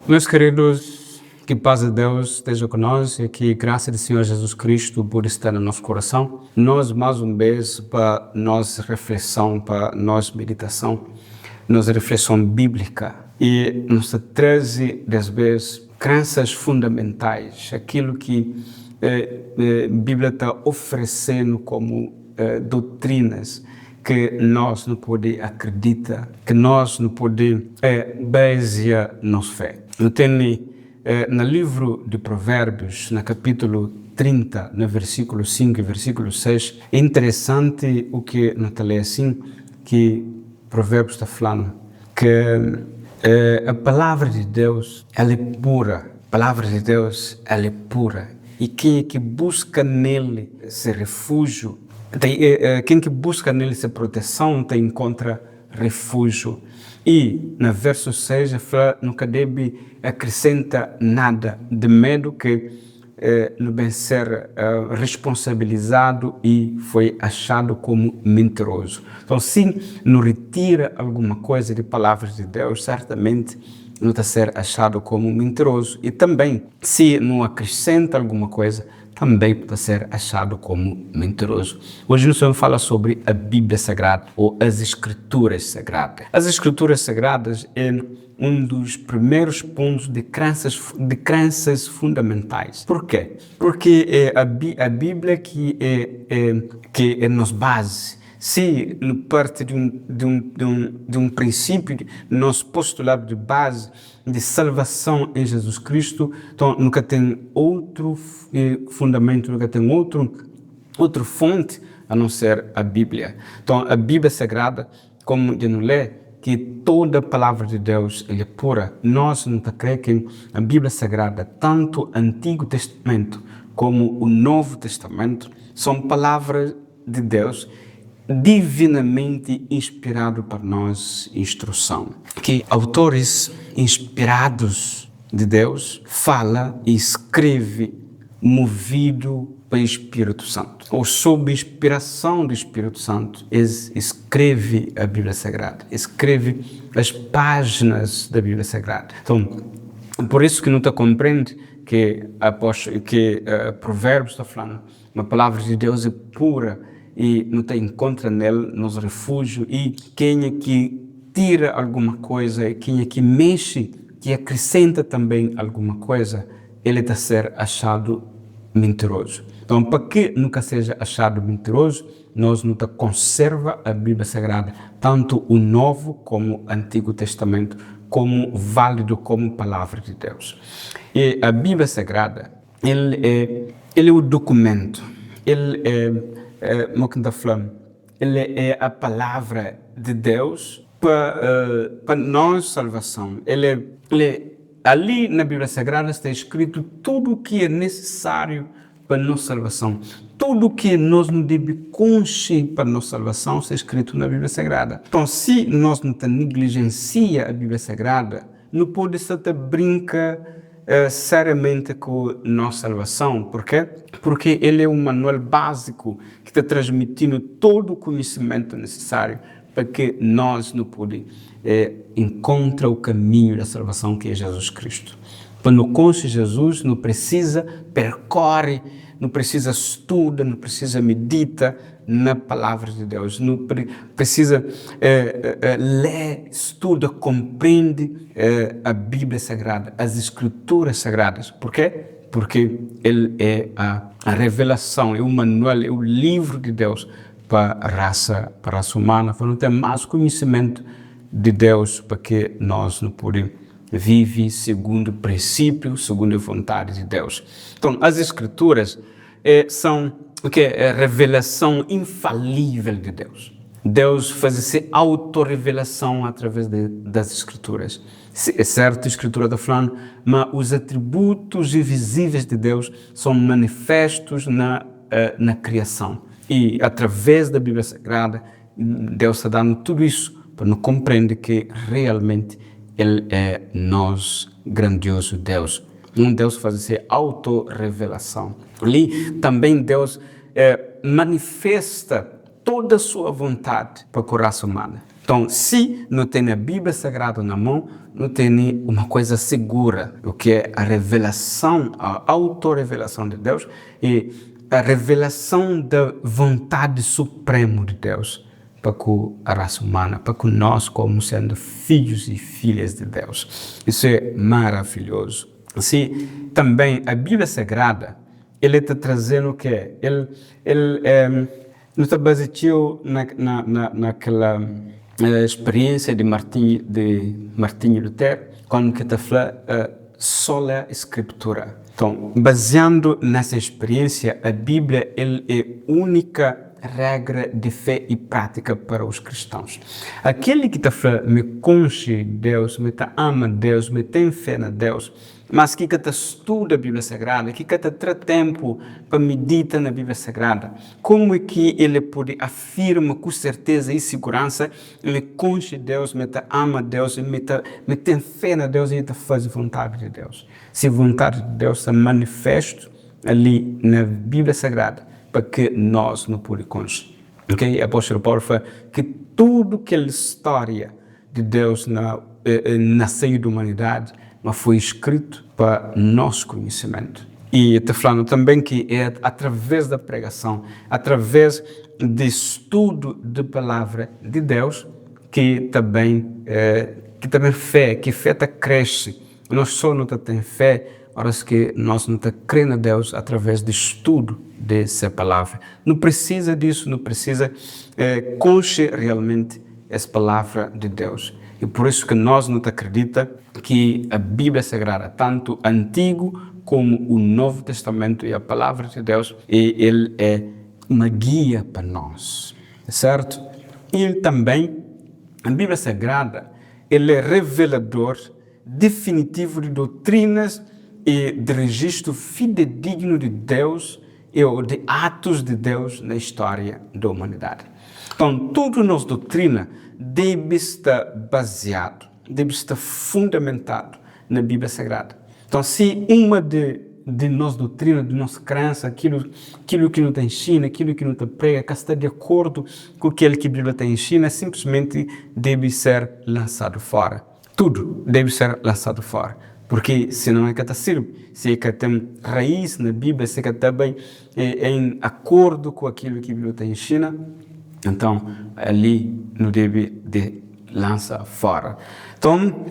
Meus queridos, que paz de Deus esteja conosco e que graça do Senhor Jesus Cristo por estar no nosso coração. Nós, mais uma vez, para nossa reflexão, para nossa meditação, nossa reflexão bíblica. E nos traz, às vezes, crenças fundamentais, aquilo que a Bíblia está oferecendo como doutrinas que nós não podemos acreditar, que nós não podemos basear nossa fé. Eu tenho no livro de Provérbios, no capítulo 30, no versículo 5 e versículo 6, é interessante o que nós lemos assim, que Provérbios está falando, que a palavra de Deus, ela é pura, a palavra de Deus, ela é pura, e quem é que busca nele esse refúgio, quem que busca nele essa proteção, encontra refúgio. E no verso 6, fala, nunca deve acrescentar nada, de medo que não vai ser responsabilizado e foi achado como mentiroso. Então, se não retira alguma coisa de palavras de Deus, certamente não está a ser achado como mentiroso. E também, se não acrescenta alguma coisa, também pode ser achado como mentiroso. Hoje nós vamos falar sobre a Bíblia Sagrada ou as Escrituras Sagradas. As Escrituras Sagradas é um dos primeiros pontos de crenças fundamentais. Por quê? Porque é a Bíblia que é nossa base. Se parte de um princípio, nosso postulado de base de salvação em Jesus Cristo, então nunca tem outro fundamento, nunca tem outra fonte a não ser a Bíblia. Então a Bíblia Sagrada, como de não ler, que toda a palavra de Deus é pura. Nós não cremos que a Bíblia Sagrada, tanto o Antigo Testamento como o Novo Testamento, são palavras de Deus divinamente inspirado para nós instrução. Que autores inspirados de Deus fala e escreve movido pelo Espírito Santo, ou sob inspiração do Espírito Santo, escreve a Bíblia Sagrada, escreve as páginas da Bíblia Sagrada. Então, por isso que não te compreende que Provérbios está falando, uma palavra de Deus é pura, e não te encontra nele, nos refúgios, e quem é que tira alguma coisa, quem é que mexe, que acrescenta também alguma coisa, ele está a ser achado mentiroso. Então, para que nunca seja achado mentiroso, nós não conserva a Bíblia Sagrada, tanto o Novo como o Antigo Testamento, como válido como palavra de Deus. E a Bíblia Sagrada, ele é o documento, ele é a palavra de Deus para nossa salvação. Ali na Bíblia Sagrada está escrito tudo o que é necessário para nossa salvação. Tudo o que nós não devemos conhecer para nossa salvação está escrito na Bíblia Sagrada. Então, se nós não negligencia a Bíblia Sagrada, não pode estar brincar seriamente com nossa salvação. Por quê? Porque ele é um manual básico que está transmitindo todo o conhecimento necessário para que nós não podemos encontrar o caminho da salvação, que é Jesus Cristo. Para não conhecer Jesus, não precisa percorre, não precisa estuda, não precisa medita na palavra de Deus, não precisa ler, estuda, compreende a Bíblia Sagrada, as Escrituras Sagradas. Por quê? Porque ele é a revelação, é o manual, é o livro de Deus para a raça humana, para não ter mais conhecimento de Deus, para que nós não podemos viver segundo o princípio, segundo a vontade de Deus. Então, as Escrituras são a revelação infalível de Deus. Deus faz essa autorrevelação através das Escrituras. É certo, a Escritura está falando, mas os atributos invisíveis de Deus são manifestos na criação. E através da Bíblia Sagrada, Deus está dando tudo isso para nos compreender que realmente Ele é nosso grandioso Deus. Deus faz essa autorrevelação. Ali também Deus manifesta toda a sua vontade para a raça humana. Então, se não tem a Bíblia Sagrada na mão, não tem uma coisa segura, o que é a revelação, a autorrevelação de Deus e a revelação da vontade suprema de Deus para com a raça humana, para com nós como sendo filhos e filhas de Deus. Isso é maravilhoso. Assim, também a Bíblia Sagrada, ele está trazendo o quê? Ele está baseado naquela experiência de Martinho Lutero, quando que está falando sola escritura. Então, baseando nessa experiência, a Bíblia ele é única regra de fé e prática para os cristãos. Aquele que está falando, me conhece Deus, me ama Deus, me tem fé na Deus, mas que estuda a Bíblia Sagrada, que ter tempo para meditar na Bíblia Sagrada, como é que ele pode afirmar com certeza e segurança, me conhece Deus, me ama Deus, me tem fé na Deus e faz a vontade de Deus. Se a vontade de Deus se manifesta ali na Bíblia Sagrada, para que nós não podemos. Okay? O apóstolo Paulo fala que tudo aquela história de Deus na seio da humanidade mas foi escrito para nosso conhecimento. E está falando também que é através da pregação, através do estudo da palavra de Deus, que também fé, que fé cresce. Nós só não temos fé, horas que nós não cremos em Deus através do estudo dessa palavra. Não precisa disso, não precisa conhecer realmente essa palavra de Deus. E por isso que nós não acreditamos que a Bíblia Sagrada, tanto o Antigo como o Novo Testamento e a palavra de Deus, ele é uma guia para nós, certo? E também, a Bíblia Sagrada, ele é revelador definitivo de doutrinas e de registro fidedigno de Deus ou de atos de Deus na história da humanidade. Então, toda nossa doutrina deve estar baseado, deve estar fundamentado na Bíblia Sagrada. Então, se uma de nossa doutrina, de nossa crença, aquilo que nos ensina, aquilo que nos prega, que está de acordo com aquilo que a Bíblia te ensina, simplesmente deve ser lançado fora. Tudo deve ser lançado fora. Porque se não é que sirve, se é que tem raiz na Bíblia, se é que também é em acordo com aquilo que a Bíblia te ensina, então ali não deve de lançar fora. Então,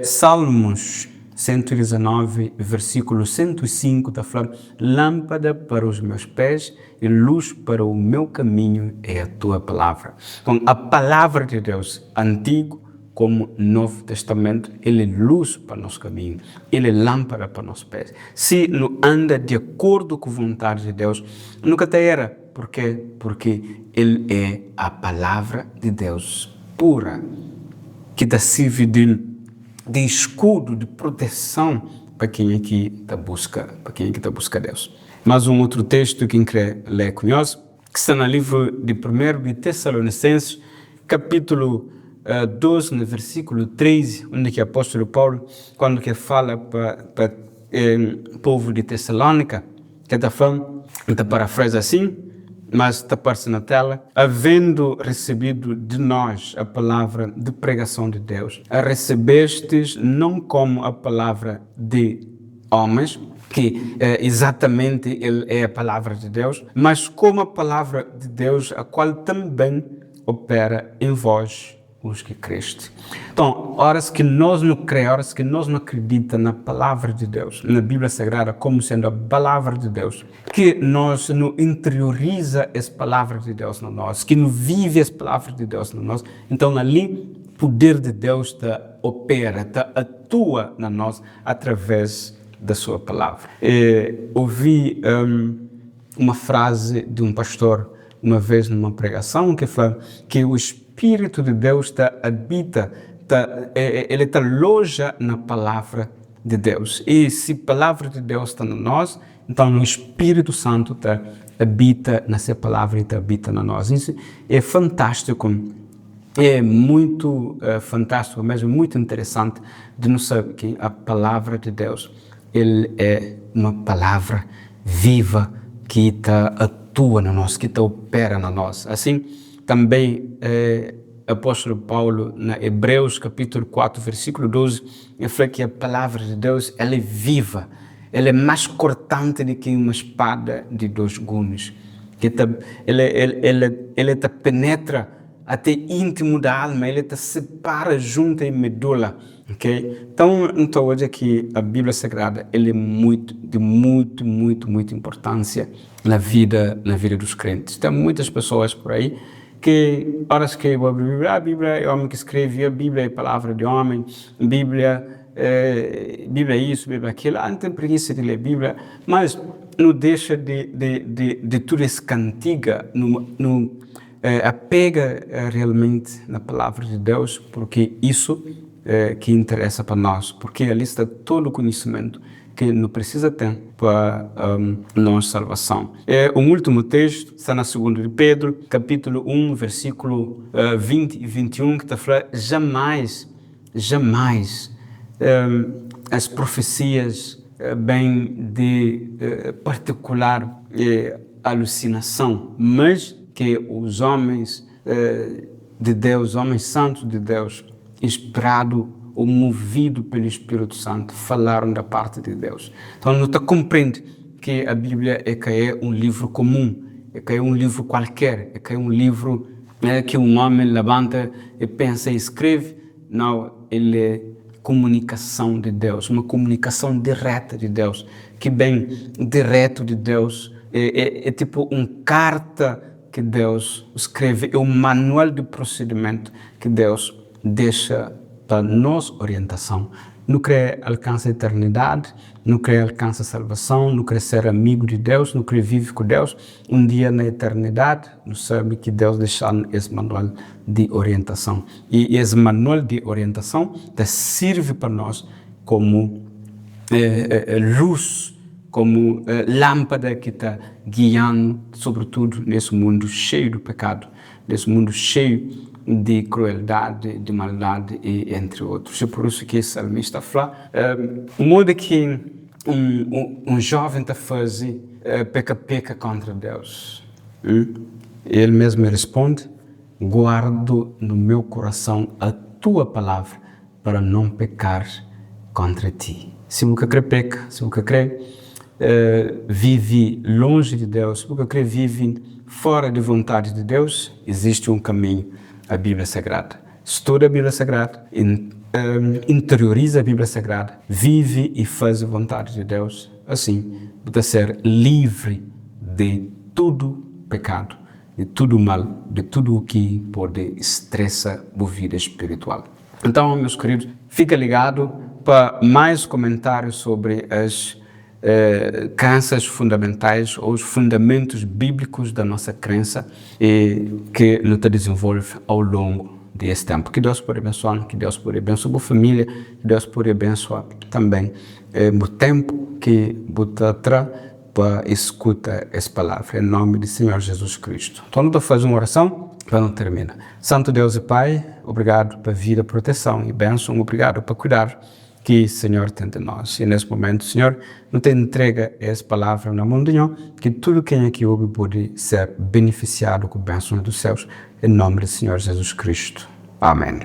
Salmos 119, versículo 105, está falando: lâmpada para os meus pés e luz para o meu caminho é a tua palavra. Então, a palavra de Deus, Antigo como Novo Testamento, ele é luz para o nosso caminho, ele é lâmpada para os nossos pés. Se não anda de acordo com a vontade de Deus, nunca terá. Por quê? Porque ele é a palavra de Deus pura, que serve de escudo, de proteção para quem é que está busca Deus. Mais um outro texto que quer ler conosco, que está no livro de 1 de Tessalonicenses, capítulo 12, no versículo 13, onde que o apóstolo Paulo, quando que fala para o povo de Tessalônica, que está falando, está parafrasa assim, mas está aparecendo na tela: havendo recebido de nós a palavra de pregação de Deus, a recebestes não como a palavra de homens, que exatamente ele é a palavra de Deus, mas como a palavra de Deus, a qual também opera em vós, os que creste. Então, horas que nós não cremos, horas que nós não acreditamos na palavra de Deus, na Bíblia Sagrada como sendo a palavra de Deus, que nós não interioriza essa palavra de Deus na nós, que não vive essa palavra de Deus na nós, então ali o poder de Deus opera, atua na nós através da sua palavra. Ouvi uma frase de um pastor uma vez numa pregação que fala que o Espírito de Deus habita, ele loja na palavra de Deus. E se a palavra de Deus está em nós, então o Espírito Santo habita nessa palavra e habita na nós. Isso é fantástico, é muito fantástico, mesmo muito interessante de nós saber que a palavra de Deus, ele é uma palavra viva que atua na nós, que opera na nós. Assim, também apóstolo Paulo, na Hebreus capítulo 4, versículo 12, ele fala que a palavra de Deus, ela é viva, ela é mais cortante do que uma espada de dois gumes, que ela te penetra até íntimo da alma, ela te separa junto em medula, ok? Então hoje aqui a Bíblia Sagrada, ela é de muita importância na vida dos crentes. Tem muitas pessoas por aí que ora escrevem a Bíblia é homem que escreve, a Bíblia é palavra de homem, Bíblia é isso, Bíblia é aquilo, não tem preguiça de ler a Bíblia, mas não deixa de tudo isso cantiga, apega realmente na palavra de Deus, porque isso que interessa para nós, porque ali está todo o conhecimento que não precisa ter para nossa salvação. Um último texto está na 2 de Pedro, capítulo 1, versículo 20 e 21, que está falando, jamais as profecias bem de particular alucinação, mas que os homens de Deus, homens santos de Deus, inspirado ou movido pelo Espírito Santo, falaram da parte de Deus. Então, não está compreende que a Bíblia é um livro comum, é um livro qualquer, é um livro que um homem levanta e pensa e escreve. Não, ele é comunicação de Deus, uma comunicação direta de Deus, que bem direto de Deus, é tipo uma carta que Deus escreve, é um manual de procedimento que Deus deixa para nossa orientação. Não quer alcançar a eternidade, não quer alcançar a salvação, não quer ser amigo de Deus, não quer viver com Deus. Um dia na eternidade, não sabe que Deus deixou esse manual de orientação. E esse manual de orientação serve para nós como luz, como lâmpada que está guiando, sobretudo nesse mundo cheio de pecado, nesse mundo cheio de crueldade, de maldade, e entre outros. É por isso que esse salmista fala, o modo que um jovem está fazendo peca contra Deus. Ele mesmo responde, guardo no meu coração a tua palavra para não pecar contra ti. Se nunca crê, peca. Se nunca crê, vive longe de Deus. Se nunca crê, vive fora de vontade de Deus. Existe um caminho, a Bíblia Sagrada. Estuda a Bíblia Sagrada, interioriza a Bíblia Sagrada, vive e faz a vontade de Deus. Assim, você ser livre de todo pecado, de tudo mal, de tudo o que pode estressar a vida espiritual. Então, meus queridos, fica ligado para mais comentários sobre as crenças fundamentais ou os fundamentos bíblicos da nossa crença que luta desenvolve ao longo desse tempo. Que Deus pode abençoar, que Deus pode abençoar a família, que Deus pode abençoar também o tempo que você terá para escutar essa palavra, em nome do Senhor Jesus Cristo. Então, vou fazer uma oração para não terminar. Santo Deus e Pai, obrigado pela vida, proteção e bênção, obrigado por cuidar que o Senhor tem de nós. E nesse momento, Senhor, não te entrega essa palavra na mão de Deus, que tudo quem aqui ouve pode ser beneficiado com a bênção dos céus, em nome do Senhor Jesus Cristo. Amém.